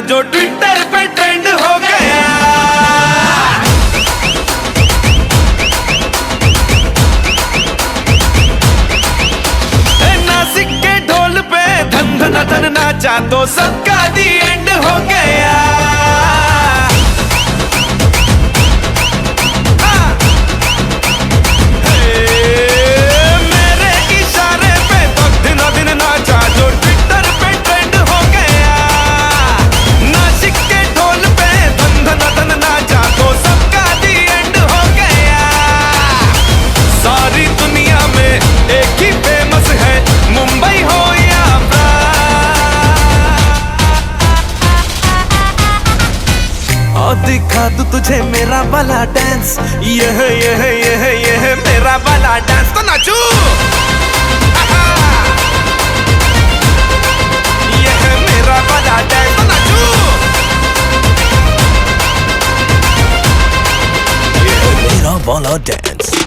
जो ट्विटर पे ट्रेंड हो गया। नासिक के ढोल पे धन धन धन नाचा तो सबका दी एंड हो गया। मेरे इशारे पे तो दिनों दिन नाचा जो ट्विटर पे ट्रेंड हो गया। नासिक के ढोल पे धन धन धन नाचा तो सबका दी एंड हो गया। सारी दुनिया में एक ही फेमस है, मुंबई हो या और दिखा दूं तुझे मेरा वाला डांस। यह मेरा वाला डांस तो नाचू। यह मेरा वाला डांस तो नाचू। ये मेरा वाला डांस।